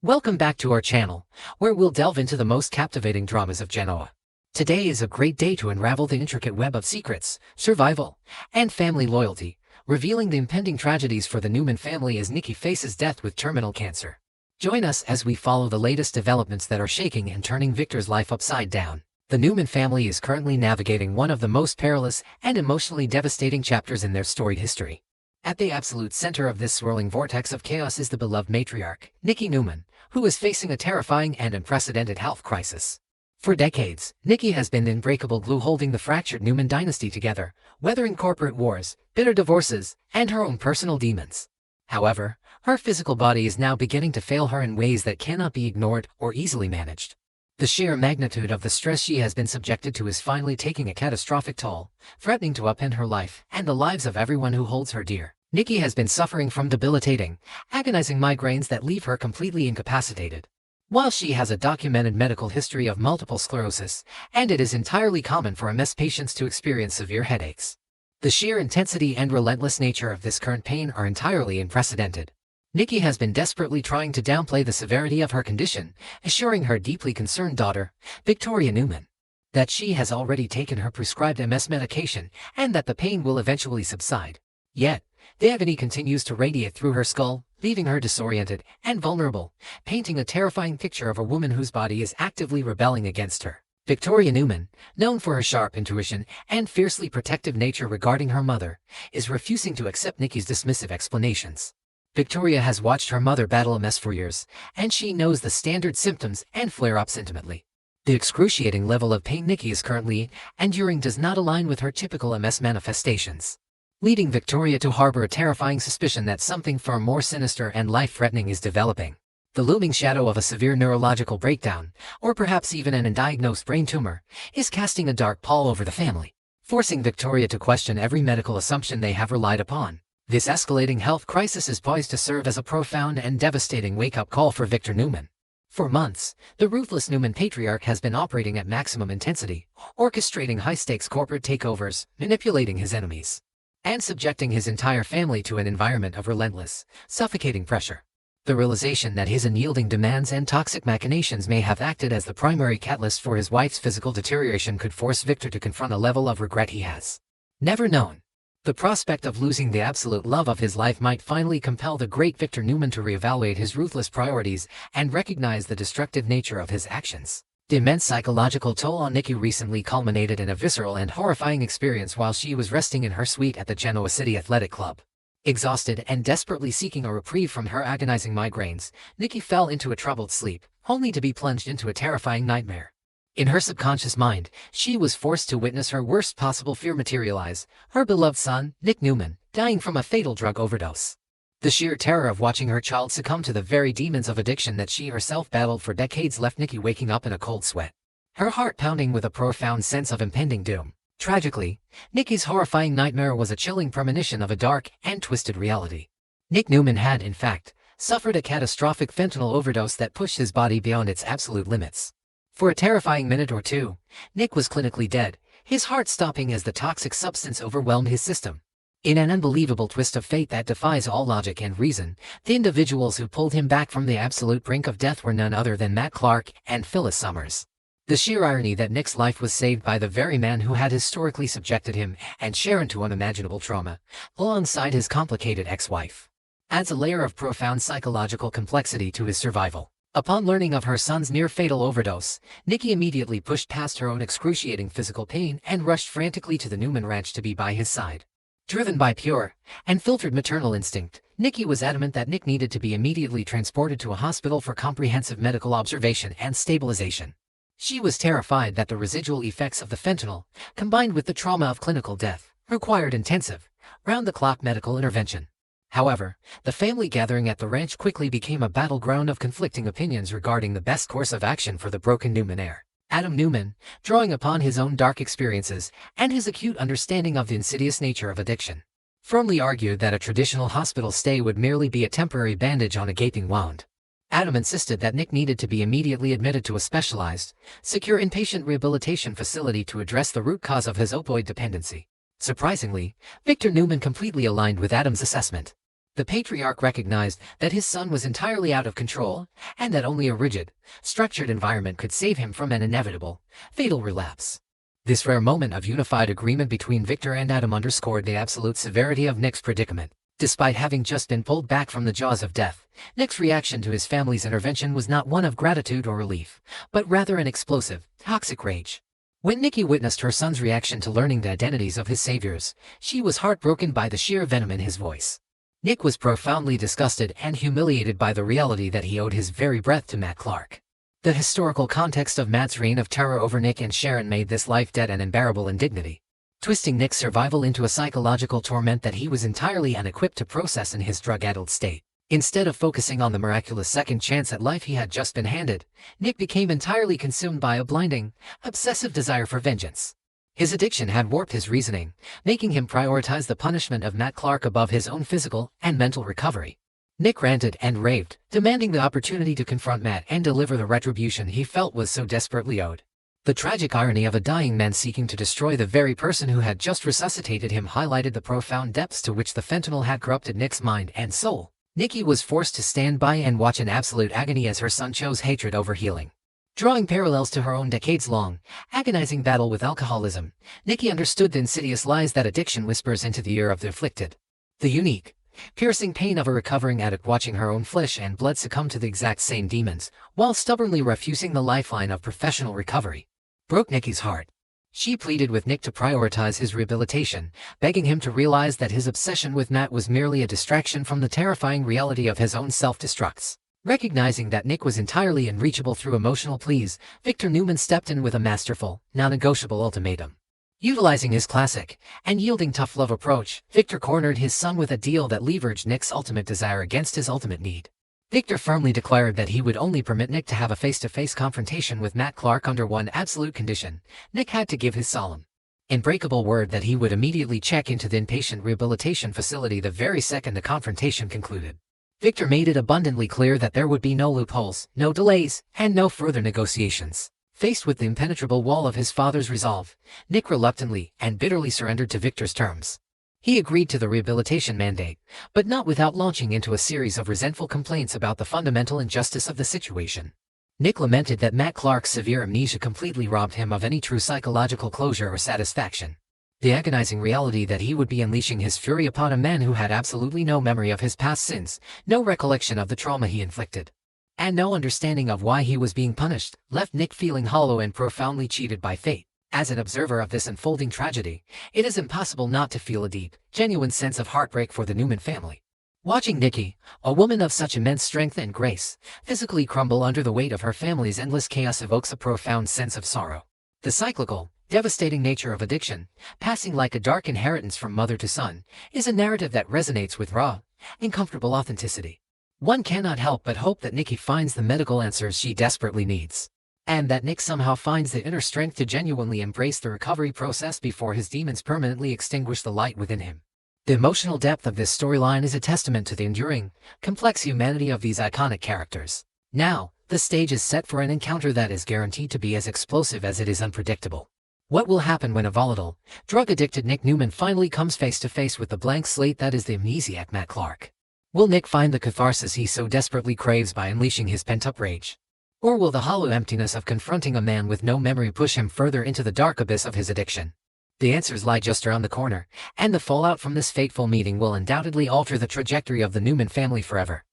Welcome back to our channel, where we'll delve into the most captivating dramas of Genoa. Today is a great day to unravel the intricate web of secrets, survival, and family loyalty, revealing the impending tragedies for the Newman family as Nikki faces death with terminal cancer. Join us as we follow the latest developments that are shaking and turning Victor's life upside down. The Newman family is currently navigating one of the most perilous and emotionally devastating chapters in their storied history. At the absolute center of this swirling vortex of chaos is the beloved matriarch, Nikki Newman, who is facing a terrifying and unprecedented health crisis. For decades, Nikki has been the unbreakable glue holding the fractured Newman dynasty together, weathering corporate wars, bitter divorces, and her own personal demons. However, her physical body is now beginning to fail her in ways that cannot be ignored or easily managed. The sheer magnitude of the stress she has been subjected to is finally taking a catastrophic toll, threatening to upend her life and the lives of everyone who holds her dear. Nikki has been suffering from debilitating, agonizing migraines that leave her completely incapacitated. While she has a documented medical history of multiple sclerosis, and it is entirely common for MS patients to experience severe headaches, the sheer intensity and relentless nature of this current pain are entirely unprecedented. Nikki has been desperately trying to downplay the severity of her condition, assuring her deeply concerned daughter, Victoria Newman, that she has already taken her prescribed MS medication and that the pain will eventually subside. Yet, the agony continues to radiate through her skull, leaving her disoriented and vulnerable, painting a terrifying picture of a woman whose body is actively rebelling against her. Victoria Newman, known for her sharp intuition and fiercely protective nature regarding her mother, is refusing to accept Nikki's dismissive explanations. Victoria has watched her mother battle MS for years, and she knows the standard symptoms and flare-ups intimately. The excruciating level of pain Nikki is currently enduring does not align with her typical MS manifestations, leading Victoria to harbor a terrifying suspicion that something far more sinister and life-threatening is developing. The looming shadow of a severe neurological breakdown, or perhaps even an undiagnosed brain tumor, is casting a dark pall over the family, forcing Victoria to question every medical assumption they have relied upon. This escalating health crisis is poised to serve as a profound and devastating wake-up call for Victor Newman. For months, the ruthless Newman patriarch has been operating at maximum intensity, orchestrating high-stakes corporate takeovers, manipulating his enemies, and subjecting his entire family to an environment of relentless, suffocating pressure. The realization that his unyielding demands and toxic machinations may have acted as the primary catalyst for his wife's physical deterioration could force Victor to confront a level of regret he has never known. The prospect of losing the absolute love of his life might finally compel the great Victor Newman to reevaluate his ruthless priorities and recognize the destructive nature of his actions. The immense psychological toll on Nikki recently culminated in a visceral and horrifying experience while she was resting in her suite at the Genoa City Athletic Club. Exhausted and desperately seeking a reprieve from her agonizing migraines, Nikki fell into a troubled sleep, only to be plunged into a terrifying nightmare. In her subconscious mind, she was forced to witness her worst possible fear materialize, her beloved son, Nick Newman, dying from a fatal drug overdose. The sheer terror of watching her child succumb to the very demons of addiction that she herself battled for decades left Nikki waking up in a cold sweat, her heart pounding with a profound sense of impending doom. Tragically, Nikki's horrifying nightmare was a chilling premonition of a dark and twisted reality. Nick Newman had, in fact, suffered a catastrophic fentanyl overdose that pushed his body beyond its absolute limits. For a terrifying minute or two, Nick was clinically dead, his heart stopping as the toxic substance overwhelmed his system. In an unbelievable twist of fate that defies all logic and reason, the individuals who pulled him back from the absolute brink of death were none other than Matt Clark and Phyllis Summers. The sheer irony that Nick's life was saved by the very man who had historically subjected him and Sharon to unimaginable trauma, alongside his complicated ex-wife, adds a layer of profound psychological complexity to his survival. Upon learning of her son's near-fatal overdose, Nikki immediately pushed past her own excruciating physical pain and rushed frantically to the Newman ranch to be by his side. Driven by pure and filtered maternal instinct, Nikki was adamant that Nick needed to be immediately transported to a hospital for comprehensive medical observation and stabilization. She was terrified that the residual effects of the fentanyl, combined with the trauma of clinical death, required intensive, round-the-clock medical intervention. However, the family gathering at the ranch quickly became a battleground of conflicting opinions regarding the best course of action for the broken Newman heir. Adam Newman, drawing upon his own dark experiences and his acute understanding of the insidious nature of addiction, firmly argued that a traditional hospital stay would merely be a temporary bandage on a gaping wound. Adam insisted that Nick needed to be immediately admitted to a specialized, secure inpatient rehabilitation facility to address the root cause of his opioid dependency. Surprisingly, Victor Newman completely aligned with Adam's assessment. The patriarch recognized that his son was entirely out of control, and that only a rigid, structured environment could save him from an inevitable, fatal relapse. This rare moment of unified agreement between Victor and Adam underscored the absolute severity of Nick's predicament. Despite having just been pulled back from the jaws of death, Nick's reaction to his family's intervention was not one of gratitude or relief, but rather an explosive, toxic rage. When Nikki witnessed her son's reaction to learning the identities of his saviors, she was heartbroken by the sheer venom in his voice. Nick was profoundly disgusted and humiliated by the reality that he owed his very breath to Matt Clark. The historical context of Matt's reign of terror over Nick and Sharon made this life debt an unbearable indignity, twisting Nick's survival into a psychological torment that he was entirely unequipped to process in his drug-addled state. Instead of focusing on the miraculous second chance at life he had just been handed, Nick became entirely consumed by a blinding, obsessive desire for vengeance. His addiction had warped his reasoning, making him prioritize the punishment of Matt Clark above his own physical and mental recovery. Nick ranted and raved, demanding the opportunity to confront Matt and deliver the retribution he felt was so desperately owed. The tragic irony of a dying man seeking to destroy the very person who had just resuscitated him highlighted the profound depths to which the fentanyl had corrupted Nick's mind and soul. Nikki was forced to stand by and watch in absolute agony as her son chose hatred over healing. Drawing parallels to her own decades-long, agonizing battle with alcoholism, Nikki understood the insidious lies that addiction whispers into the ear of the afflicted. The unique, piercing pain of a recovering addict watching her own flesh and blood succumb to the exact same demons, while stubbornly refusing the lifeline of professional recovery, broke Nikki's heart. She pleaded with Nick to prioritize his rehabilitation, begging him to realize that his obsession with Matt was merely a distraction from the terrifying reality of his own self-destructs. Recognizing that Nick was entirely unreachable through emotional pleas, Victor Newman stepped in with a masterful, non-negotiable ultimatum. Utilizing his classic, and yielding tough love approach, Victor cornered his son with a deal that leveraged Nick's ultimate desire against his ultimate need. Victor firmly declared that he would only permit Nick to have a face-to-face confrontation with Matt Clark under one absolute condition. Nick had to give his solemn, unbreakable word that he would immediately check into the inpatient rehabilitation facility the very second the confrontation concluded. Victor made it abundantly clear that there would be no loopholes, no delays, and no further negotiations. Faced with the impenetrable wall of his father's resolve, Nick reluctantly and bitterly surrendered to Victor's terms. He agreed to the rehabilitation mandate, but not without launching into a series of resentful complaints about the fundamental injustice of the situation. Nick lamented that Matt Clark's severe amnesia completely robbed him of any true psychological closure or satisfaction. The agonizing reality that he would be unleashing his fury upon a man who had absolutely no memory of his past sins, no recollection of the trauma he inflicted, and no understanding of why he was being punished, left Nick feeling hollow and profoundly cheated by fate. As an observer of this unfolding tragedy, it is impossible not to feel a deep, genuine sense of heartbreak for the Newman family. Watching Nikki, a woman of such immense strength and grace, physically crumble under the weight of her family's endless chaos evokes a profound sense of sorrow. The cyclical, devastating nature of addiction, passing like a dark inheritance from mother to son, is a narrative that resonates with raw, uncomfortable authenticity. One cannot help but hope that Nikki finds the medical answers she desperately needs, and that Nick somehow finds the inner strength to genuinely embrace the recovery process before his demons permanently extinguish the light within him. The emotional depth of this storyline is a testament to the enduring, complex humanity of these iconic characters. Now, the stage is set for an encounter that is guaranteed to be as explosive as it is unpredictable. What will happen when a volatile, drug-addicted Nick Newman finally comes face-to-face with the blank slate that is the amnesiac Matt Clark? Will Nick find the catharsis he so desperately craves by unleashing his pent-up rage? Or will the hollow emptiness of confronting a man with no memory push him further into the dark abyss of his addiction? The answers lie just around the corner, and the fallout from this fateful meeting will undoubtedly alter the trajectory of the Newman family forever.